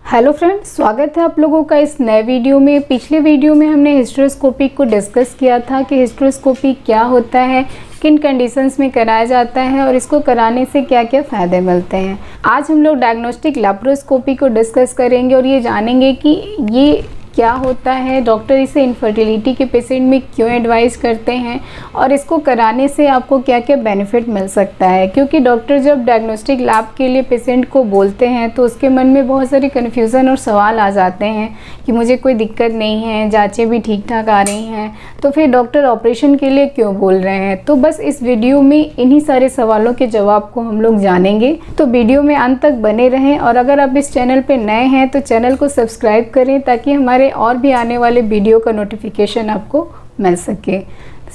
Hello friends, स्वागत है आप लोगों का इस नए वीडियो में। पिछले वीडियो में हमने हिस्टेरोस्कोपी को डिस्कस किया था कि हिस्टेरोस्कोपी क्या होता है, किन कंडीशंस में कराया जाता है और इसको कराने से क्या क्या फ़ायदे मिलते हैं। आज हम लोग डायग्नोस्टिक लैप्रोस्कोपी को डिस्कस करेंगे और ये जानेंगे कि ये क्या होता है, डॉक्टर इसे इनफर्टिलिटी के पेशेंट में क्यों एडवाइस करते हैं और इसको कराने से आपको क्या क्या बेनिफिट मिल सकता है। क्योंकि डॉक्टर जब डायग्नोस्टिक लैब के लिए पेशेंट को बोलते हैं तो उसके मन में बहुत सारी कन्फ्यूज़न और सवाल आ जाते हैं कि मुझे कोई दिक्कत नहीं है, जाँचें भी ठीक ठाक आ रही हैं, तो फिर डॉक्टर ऑपरेशन के लिए क्यों बोल रहे हैं। तो बस इस वीडियो में इन्हीं सारे सवालों के जवाब को हम लोग जानेंगे, तो वीडियो में अंत तक बने रहें। और अगर आप इस चैनल पर नए हैं तो चैनल को सब्सक्राइब करें ताकि हमारे और भी आने वाले वीडियो का नोटिफिकेशन आपको मिल सके।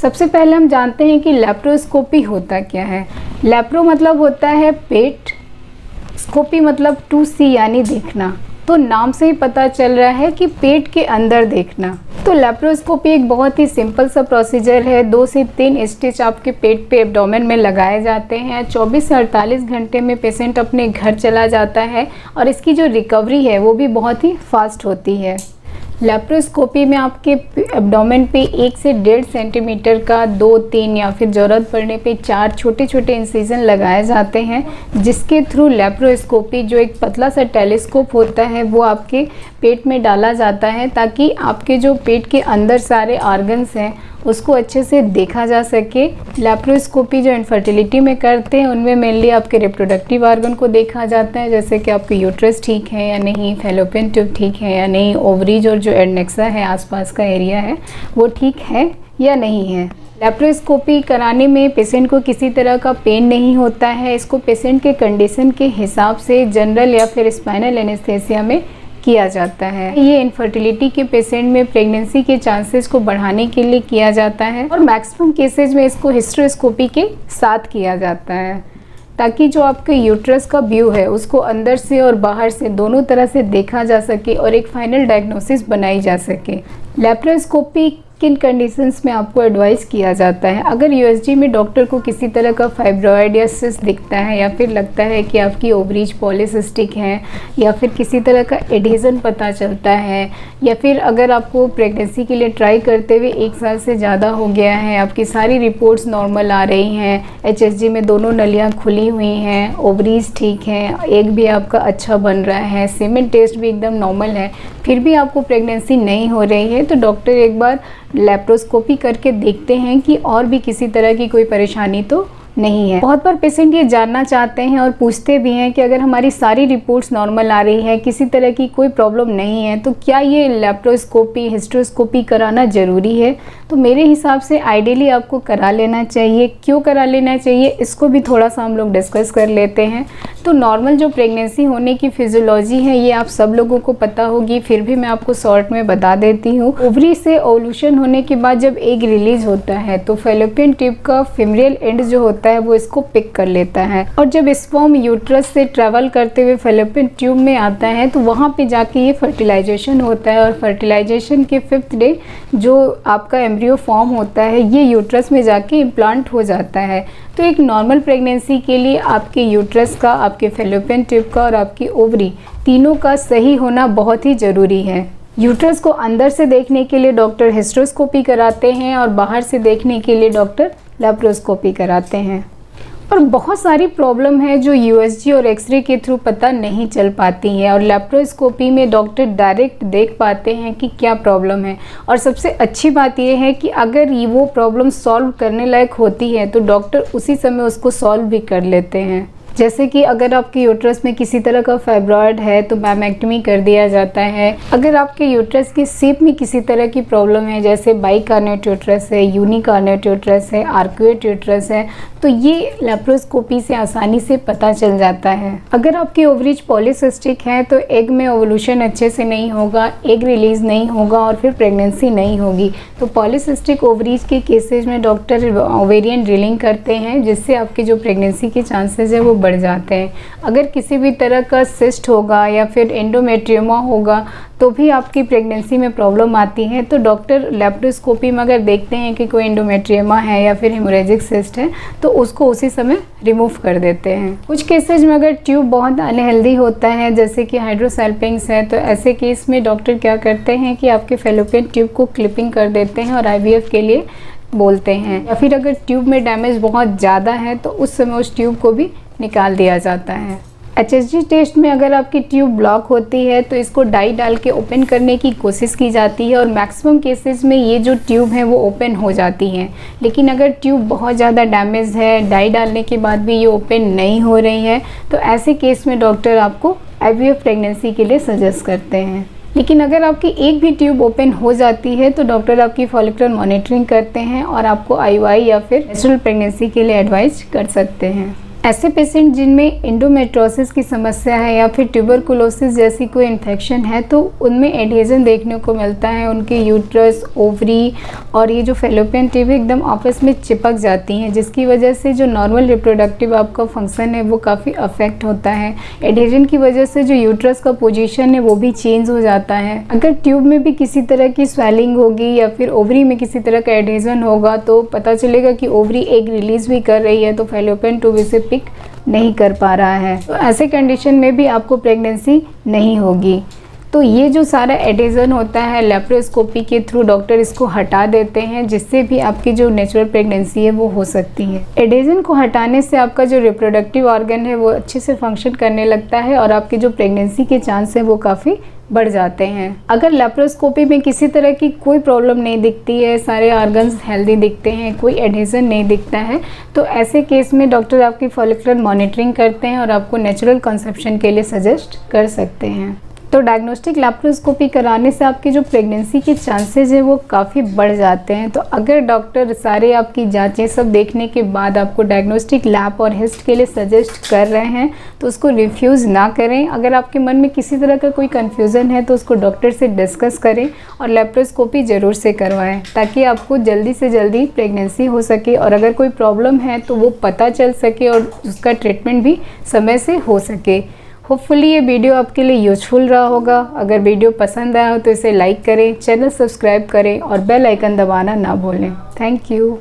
सबसे पहले हम जानते हैं कि लैप्रोस्कोपी होता क्या है। लैप्रो मतलब होता है पेट, स्कोपी मतलब टू सी यानी देखना। तो नाम से ही पता चल रहा है कि पेट के अंदर देखना। तो लैप्रोस्कोपी एक बहुत ही सिंपल सा प्रोसीजर है। 2 से 3 स्टिच आपके पेट पे एब्डोमेन में लगाए जाते हैं। 24 से 48 घंटे में पेशेंट अपने घर चला जाता है और इसकी जो रिकवरी है वो भी बहुत ही फास्ट होती है। लैप्रोस्कोपी में आपके एब्डोमेन पे 1 से 1.5 सेंटीमीटर का 2-3 या फिर ज़रूरत पड़ने पे 4 छोटे छोटे इंसिजन लगाए जाते हैं, जिसके थ्रू लैप्रोस्कोपी जो एक पतला सा टेलीस्कोप होता है वो आपके पेट में डाला जाता है ताकि आपके जो पेट के अंदर सारे ऑर्गन्स हैं उसको अच्छे से देखा जा सके। लैप्रोस्कोपी जो इनफर्टिलिटी में करते हैं उनमें मेनली आपके रिप्रोडक्टिव ऑर्गन को देखा जाता है, जैसे कि आपके यूट्रस ठीक है या नहीं, फैलोपियन ट्यूब ठीक है या नहीं, ओवरीज और जो एडनेक्सा है आसपास का एरिया है वो ठीक है या नहीं है। लैप्रोस्कोपी कराने में पेशेंट को किसी तरह का पेन नहीं होता है। इसको पेशेंट के कंडीशन के हिसाब से जनरल या फिर स्पाइनल एनेस्थेसिया में किया जाता है। ये इनफर्टिलिटी के पेशेंट में प्रेगनेंसी के चांसेस को बढ़ाने के लिए किया जाता है और मैक्सिमम केसेज में इसको हिस्टेरोस्कोपी के साथ किया जाता है ताकि जो आपके यूट्रस का व्यू है उसको अंदर से और बाहर से दोनों तरह से देखा जा सके और एक फाइनल डायग्नोसिस बनाई जा सके। लैप्रोस्कोपी किन कंडीशंस में आपको एडवाइस किया जाता है। अगर यूएसजी में डॉक्टर को किसी तरह का फाइब्रॉइड या सिस्ट दिखता है या फिर लगता है कि आपकी ओवरीज पॉलीसिस्टिक है या फिर किसी तरह का एडहेजन पता चलता है या फिर अगर आपको प्रेगनेंसी के लिए ट्राई करते हुए 1 साल से ज़्यादा हो गया है, आपकी सारी रिपोर्ट्स नॉर्मल आ रही हैं, एचएसजी में दोनों नलियाँ खुली हुई हैं, ओवरीज ठीक हैं, एग भी आपका अच्छा बन रहा है, सीमेन टेस्ट भी एकदम नॉर्मल है, फिर भी आपको प्रेगनेंसी नहीं हो रही है तो डॉक्टर एक बार लैप्रोस्कोपी करके देखते हैं कि और भी किसी तरह की कोई परेशानी तो नहीं है। बहुत बार पेशेंट ये जानना चाहते हैं और पूछते भी हैं कि अगर हमारी सारी रिपोर्ट्स नॉर्मल आ रही है, किसी तरह की कोई प्रॉब्लम नहीं है, तो क्या ये लैप्रोस्कोपी हिस्टेरोस्कोपी कराना ज़रूरी है। तो मेरे हिसाब से आइडियली आपको करा लेना चाहिए। क्यों करा लेना चाहिए इसको भी थोड़ा सा हम लोग डिस्कस कर लेते हैं। तो नॉर्मल जो प्रेगनेंसी होने की फिजियोलॉजी है ये आप सब लोगों को पता होगी, फिर भी मैं आपको शॉर्ट में बता देती हूँ। ओवरी से ओवुलेशन होने के बाद जब एग रिलीज होता है तो फैलोपियन ट्यूब का फीमेल एंड जो होता है वो इसको पिक कर लेता है और जब स्पर्म यूट्रस से ट्रेवल करते हुए फैलोपियन ट्यूब में आता है तो वहाँ पे जाके ये फर्टिलाइजेशन होता है और फर्टिलाइजेशन के 5th डे जो आपका एम्ब्रियो फॉर्म होता है ये यूट्रस में जाके इम्प्लांट हो जाता है। तो एक नॉर्मल प्रेगनेंसी के लिए आपके यूट्रस का, आपके फैलोपियन ट्यूब का और आपकी ओवरी तीनों का सही होना बहुत ही ज़रूरी है। यूट्रस को अंदर से देखने के लिए डॉक्टर हिस्टेरोस्कोपी कराते हैं और बाहर से देखने के लिए डॉक्टर लैप्रोस्कोपी कराते हैं। और बहुत सारी प्रॉब्लम है जो यूएसजी और एक्सरे के थ्रू पता नहीं चल पाती है और लैप्रोस्कोपी में डॉक्टर डायरेक्ट देख पाते हैं कि क्या प्रॉब्लम है। और सबसे अच्छी बात यह है कि अगर ये वो प्रॉब्लम सॉल्व करने लायक होती है तो डॉक्टर उसी समय उसको सॉल्व भी कर लेते हैं। जैसे कि अगर आपके यूट्रस में किसी तरह का फाइब्रॉइड है तो मैमेक्टमी कर दिया जाता है। अगर आपके यूट्रस की शेप में किसी तरह की प्रॉब्लम है, जैसे बाइकार्नेट यूट्रस है, यूनिकार्नेट यूट्रस है, आर्कुएट यूट्रस है, तो ये लैप्रोस्कोपी से आसानी से पता चल जाता है। अगर आपकी ओवरीज पॉलीसिस्टिक है तो एग में ओवुलेशन अच्छे से नहीं होगा, एग रिलीज नहीं होगा और फिर प्रेगनेंसी नहीं होगी। तो पॉलीसिस्टिक ओवरीज के केसेज में डॉक्टर ओवेरियन ड्रिलिंग करते हैं जिससे आपके जो प्रेगनेंसी के चांसेस है वो बढ़ जाते हैं। अगर किसी भी तरह का सिस्ट होगा या फिर एंडोमेट्रियोमा होगा तो भी आपकी प्रेगनेंसी में प्रॉब्लम आती है, तो डॉक्टर लेप्रोस्कोपी में अगर देखते हैं कि कोई एंडोमेट्रियोमा है या फिर हेमोरेजिक सिस्ट है तो उसको उसी समय रिमूव कर देते हैं। कुछ केसेज में अगर ट्यूब बहुत अनहेल्दी होता है जैसे कि हाइड्रोसल्पिंग्स है, तो ऐसे केस में डॉक्टर क्या करते हैं कि आपके फेलोपियन ट्यूब को क्लिपिंग कर देते हैं और IVF के लिए बोलते हैं। या फिर अगर ट्यूब में डैमेज बहुत ज़्यादा है तो उस समय उस ट्यूब को भी निकाल दिया जाता है। HSG टेस्ट में अगर आपकी ट्यूब ब्लॉक होती है तो इसको डाई डाल के ओपन करने की कोशिश की जाती है और मैक्सिमम केसेस में ये जो ट्यूब है वो ओपन हो जाती हैं। लेकिन अगर ट्यूब बहुत ज़्यादा डैमेज है, डाई डालने के बाद भी ये ओपन नहीं हो रही है, तो ऐसे केस में डॉक्टर आपको IVF प्रेगनेंसी के लिए सजेस्ट करते हैं। लेकिन अगर आपकी एक भी ट्यूब ओपन हो जाती है तो डॉक्टर आपकी फॉलिकुलर मॉनिटरिंग करते हैं और आपको IUI या फिर नेचुरल प्रेगनेंसी के लिए एडवाइस कर सकते हैं। ऐसे पेशेंट जिनमें एंडोमेट्रोसिस की समस्या है या फिर ट्यूबरकुलोसिस जैसी कोई इन्फेक्शन है तो उनमें एडहेजन देखने को मिलता है। उनके यूट्रस, ओवरी और ये जो फेलोपियन ट्यूब एकदम आपस में चिपक जाती हैं, जिसकी वजह से जो नॉर्मल रिप्रोडक्टिव आपका फंक्शन है वो काफ़ी अफेक्ट होता है। एडहेजन की वजह से जो यूट्रस का पोजीशन है वो भी चेंज हो जाता है। अगर ट्यूब में भी किसी तरह की स्वेलिंग होगी या फिर ओवरी में किसी तरह का एडहेजन होगा तो पता चलेगा कि ओवरी एग रिलीज भी कर रही है तो फेलोपियन ट्यूब इसे पिक नहीं कर पा रहा है, तो ऐसे कंडीशन में भी आपको प्रेगनेंसी नहीं होगी। तो ये जो सारा एडहेजन होता है लेप्रोस्कोपी के थ्रू डॉक्टर इसको हटा देते हैं, जिससे भी आपकी जो नेचुरल प्रेगनेंसी है वो हो सकती है। एडहेजन को हटाने से आपका जो रिप्रोडक्टिव ऑर्गन है वो अच्छे से फंक्शन करने लगता है और आपकी जो प्रेगनेंसी के चांस है वो काफ़ी बढ़ जाते हैं। अगर लेप्रोस्कोपी में किसी तरह की कोई प्रॉब्लम नहीं दिखती है, सारे ऑर्गन्स हेल्दी दिखते हैं, कोई एडहेजन नहीं दिखता है, तो ऐसे केस में डॉक्टर आपकी फॉलिकुलर मॉनिटरिंग करते हैं और आपको नेचुरल कंसेप्शन के लिए सजेस्ट कर सकते हैं। तो डायग्नोस्टिक लेप्रोस्कोपी कराने से आपकी जो प्रेगनेंसी के चांसेस है वो काफ़ी बढ़ जाते हैं। तो अगर डॉक्टर सारे आपकी जांचें सब देखने के बाद आपको डायग्नोस्टिक लैब और हिस्ट के लिए सजेस्ट कर रहे हैं तो उसको रिफ्यूज़ ना करें। अगर आपके मन में किसी तरह का कोई कन्फ्यूज़न है तो उसको डॉक्टर से डिस्कस करें और लेप्रोस्कोपी ज़रूर से करवाएं, ताकि आपको जल्दी से जल्दी प्रेगनेंसी हो सके और अगर कोई प्रॉब्लम है तो वो पता चल सके और उसका ट्रीटमेंट भी समय से हो सके। होपफुली ये वीडियो आपके लिए यूजफुल रहा होगा। अगर वीडियो पसंद आया हो तो इसे लाइक करें, चैनल सब्सक्राइब करें और बेल आइकन दबाना ना भूलें। Thank you.